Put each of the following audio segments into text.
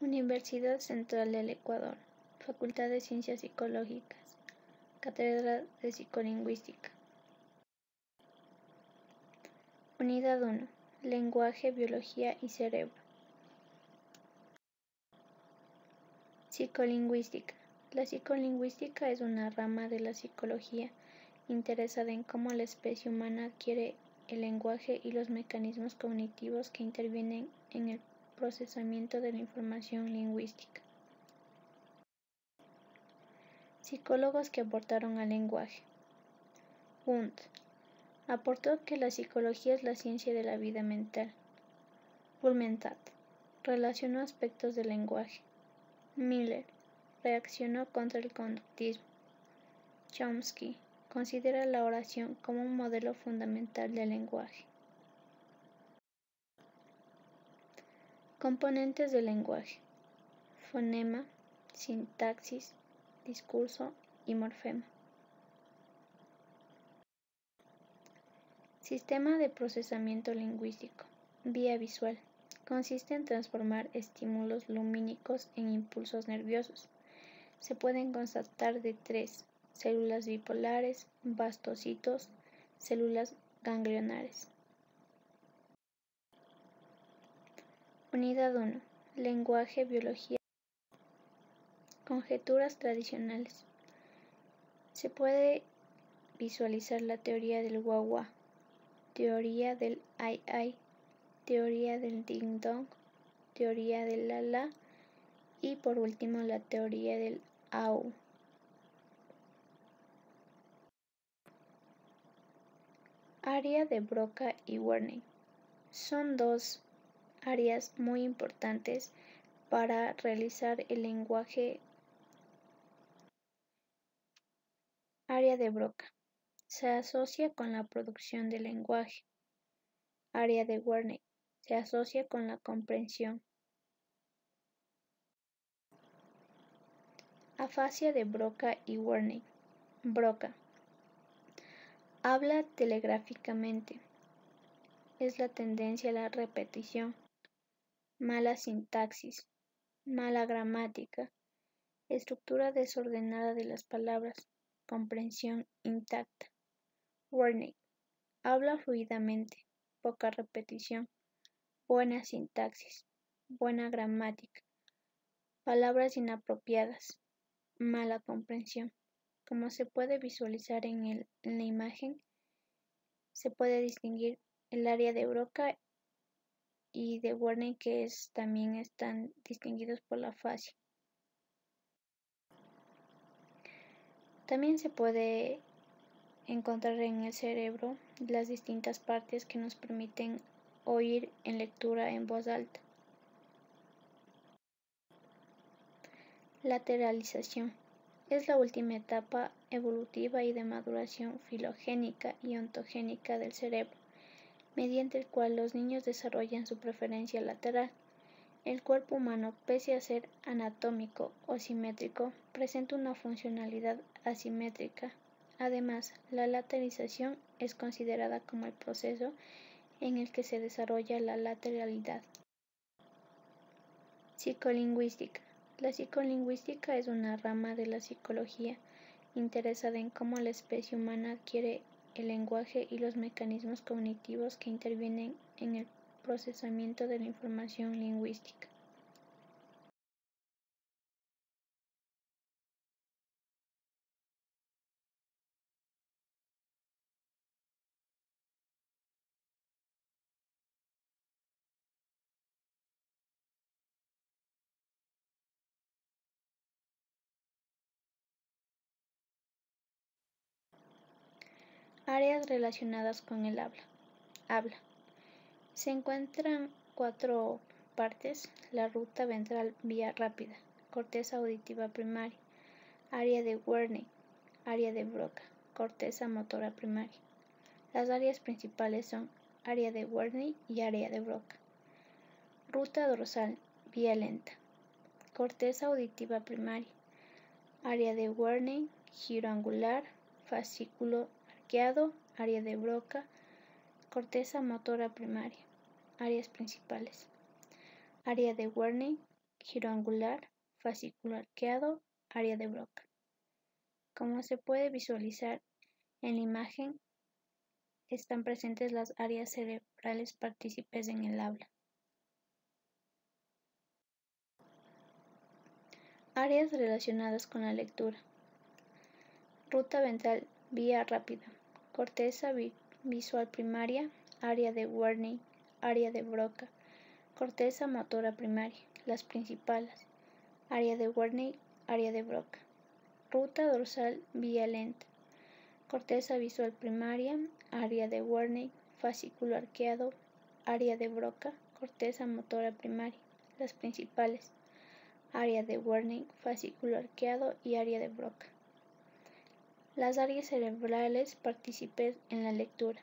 Universidad Central del Ecuador, Facultad de Ciencias Psicológicas, Cátedra de Psicolingüística. Unidad 1. Lenguaje, Biología y Cerebro. Psicolingüística. La psicolingüística es una rama de la psicología interesada en cómo la especie humana adquiere el lenguaje y los mecanismos cognitivos que intervienen en el procesamiento de la información lingüística. Psicólogos que aportaron al lenguaje. Wundt aportó que la psicología es la ciencia de la vida mental. Blumenthal relacionó aspectos del lenguaje. Miller reaccionó contra el conductismo. Chomsky considera la oración como un modelo fundamental del lenguaje. Componentes del lenguaje: fonema, sintaxis, discurso y morfema. Sistema de procesamiento lingüístico. Vía visual. Consiste en transformar estímulos lumínicos en impulsos nerviosos. Se pueden constatar de 3: células bipolares, bastocitos, células ganglionares. Unidad 1. Lenguaje, Biología. Conjeturas tradicionales. Se puede visualizar la teoría del guagua, teoría del ai, teoría del ding dong, teoría del la y por último la teoría del au. Área de Broca y Wernicke. Son dos áreas muy importantes para realizar el lenguaje. Área de Broca. Se asocia con la producción del lenguaje. Área de Wernicke. Se asocia con la comprensión. Afasia de Broca y Wernicke. Broca. Habla telegráficamente. Es la tendencia a la repetición. Mala sintaxis. Mala gramática. Estructura desordenada de las palabras. Comprensión intacta. Wernicke. Habla fluidamente. Poca repetición. Buena sintaxis. Buena gramática. Palabras inapropiadas. Mala comprensión. Como se puede visualizar en la imagen, se puede distinguir el área de Broca y de Wernicke, que también están distinguidos por la afasia. También se puede encontrar en el cerebro las distintas partes que nos permiten oír en lectura en voz alta. Lateralización. Es la última etapa evolutiva y de maduración filogénica y ontogénica del cerebro, mediante el cual los niños desarrollan su preferencia lateral. El cuerpo humano, pese a ser anatómico o simétrico, presenta una funcionalidad asimétrica. Además, la lateralización es considerada como el proceso en el que se desarrolla la lateralidad. Psicolingüística. La psicolingüística es una rama de la psicología interesada en cómo la especie humana adquiere el lenguaje y los mecanismos cognitivos que intervienen en el procesamiento de la información lingüística. Áreas relacionadas con el habla. Habla. Se encuentran 4 partes: la ruta ventral vía rápida, corteza auditiva primaria, área de Wernicke, área de Broca, corteza motora primaria. Las áreas principales son área de Wernicke y área de Broca. Ruta dorsal, vía lenta, corteza auditiva primaria, área de Wernicke, giro angular, fascículo arqueado, área de Broca, corteza motora primaria. Áreas principales: área de Wernicke, giro angular, fascículo arqueado, área de Broca. Como se puede visualizar en la imagen, están presentes las áreas cerebrales partícipes en el habla. Áreas relacionadas con la lectura. Ruta ventral, vía rápida. Corteza visual primaria, área de Wernicke, área de Broca. Corteza motora primaria, las principales. Área de Wernicke, área de Broca. Ruta dorsal, vía lenta. Corteza visual primaria, área de Wernicke, fascículo arqueado, área de Broca. Corteza motora primaria, las principales. Área de Wernicke, fascículo arqueado y área de Broca. Las áreas cerebrales partícipes en la lectura.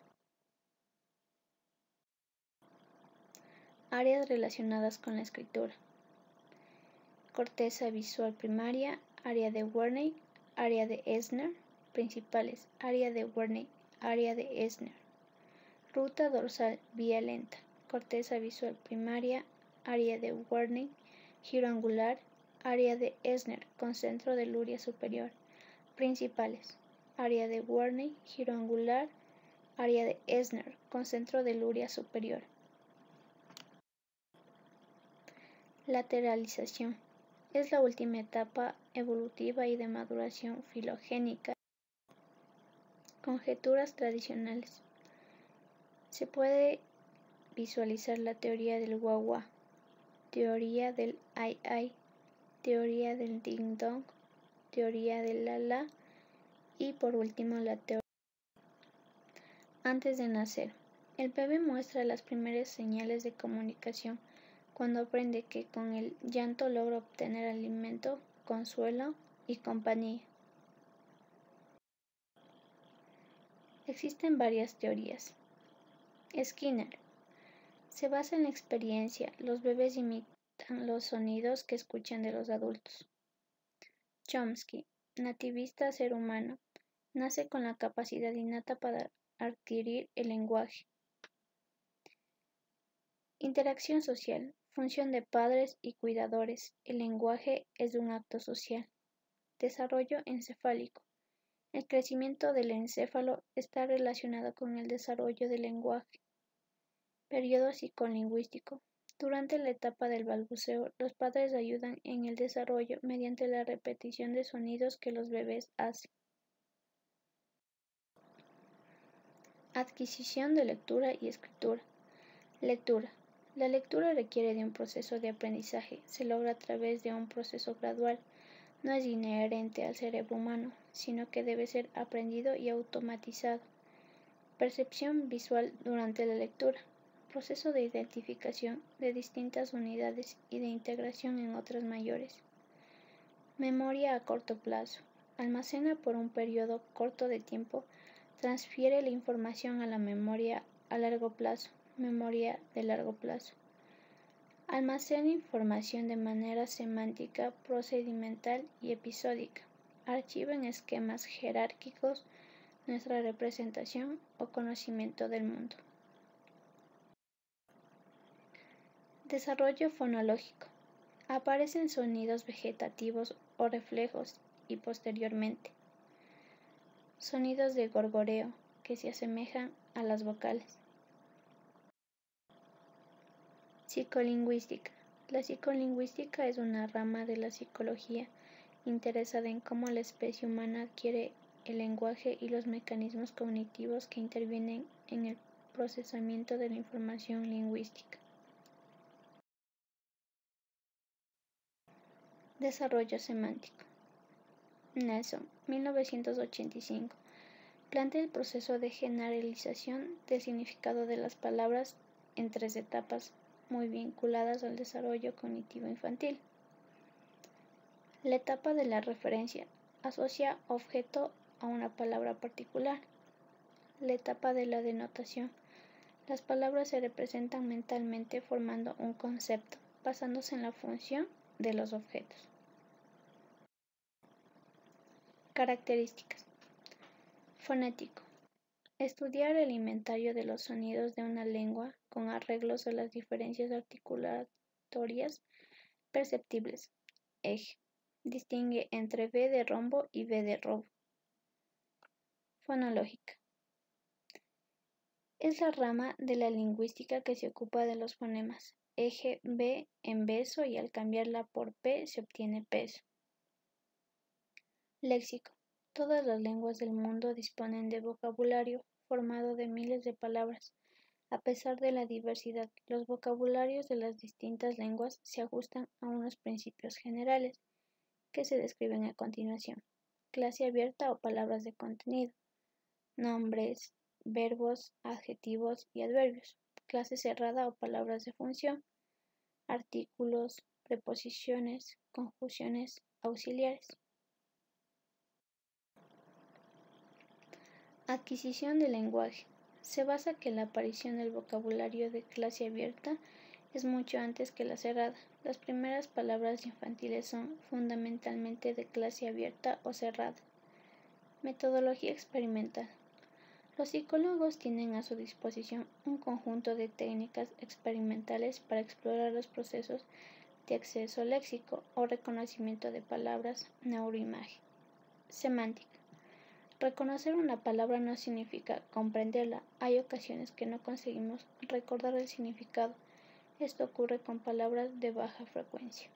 Áreas relacionadas con la escritura. Corteza visual primaria, área de Wernicke, área de Elsner, principales, área de Wernicke, área de Elsner. Ruta dorsal, vía lenta. Corteza visual primaria, área de Wernicke, giro angular, área de Elsner con centro de Luria superior. Principales, área de Wernicke, giro angular, área de Elsner con centro de Luria superior. Lateralización. Es la última etapa evolutiva y de maduración filogénica. Conjeturas tradicionales. Se puede visualizar la teoría del guagua, teoría del ai, teoría del ding dong, teoría del la y por último la teoría. Antes de nacer, el bebé muestra las primeras señales de comunicación cuando aprende que con el llanto logra obtener alimento, consuelo y compañía. Existen varias teorías. Skinner. Se basa en la experiencia. Los bebés imitan los sonidos que escuchan de los adultos. Chomsky. Nativista ser humano. Nace con la capacidad innata para adquirir el lenguaje. Interacción social. Función de padres y cuidadores. El lenguaje es un acto social. Desarrollo encefálico. El crecimiento del encéfalo está relacionado con el desarrollo del lenguaje. Periodo psicolingüístico. Durante la etapa del balbuceo, los padres ayudan en el desarrollo mediante la repetición de sonidos que los bebés hacen. Adquisición de lectura y escritura. Lectura. La lectura requiere de un proceso de aprendizaje. Se logra a través de un proceso gradual. No es inherente al cerebro humano, sino que debe ser aprendido y automatizado. Percepción visual durante la lectura. Proceso de identificación de distintas unidades y de integración en otras mayores. Memoria a corto plazo. Almacena por un periodo corto de tiempo. Transfiere la información a la memoria a largo plazo. Memoria de largo plazo. Almacena información de manera semántica, procedimental y episódica. Archiva en esquemas jerárquicos nuestra representación o conocimiento del mundo. Desarrollo fonológico. Aparecen sonidos vegetativos o reflejos y posteriormente sonidos de gorgoreo que se asemejan a las vocales. Psicolingüística. La psicolingüística es una rama de la psicología interesada en cómo la especie humana adquiere el lenguaje y los mecanismos cognitivos que intervienen en el procesamiento de la información lingüística. Desarrollo semántico. Nelson, 1985. Plantea el proceso de generalización del significado de las palabras en 3 etapas muy vinculadas al desarrollo cognitivo infantil. La etapa de la referencia asocia objeto a una palabra particular. La etapa de la denotación. Las palabras se representan mentalmente formando un concepto, basándose en la función de los objetos. Características. Fonético. Estudiar el inventario de los sonidos de una lengua con arreglos a las diferencias articulatorias Perceptibles. Eje. Distingue entre V de rombo y V de robo. Fonológica. Es la rama de la lingüística que se ocupa de los fonemas. Eje B en beso y al cambiarla por P se obtiene peso. Léxico. Todas las lenguas del mundo disponen de vocabulario formado de miles de palabras. A pesar de la diversidad, los vocabularios de las distintas lenguas se ajustan a unos principios generales que se describen a continuación. Clase abierta o palabras de contenido. Nombres, verbos, adjetivos y adverbios. Clase cerrada o palabras de función. Artículos, preposiciones, conjunciones auxiliares. Adquisición del lenguaje. Se basa que la aparición del vocabulario de clase abierta es mucho antes que la cerrada. Las primeras palabras infantiles son fundamentalmente de clase abierta o cerrada. Metodología experimental. Los psicólogos tienen a su disposición un conjunto de técnicas experimentales para explorar los procesos de acceso léxico o reconocimiento de palabras neuroimagen. Semántica. Reconocer una palabra no significa comprenderla. Hay ocasiones que no conseguimos recordar el significado. Esto ocurre con palabras de baja frecuencia.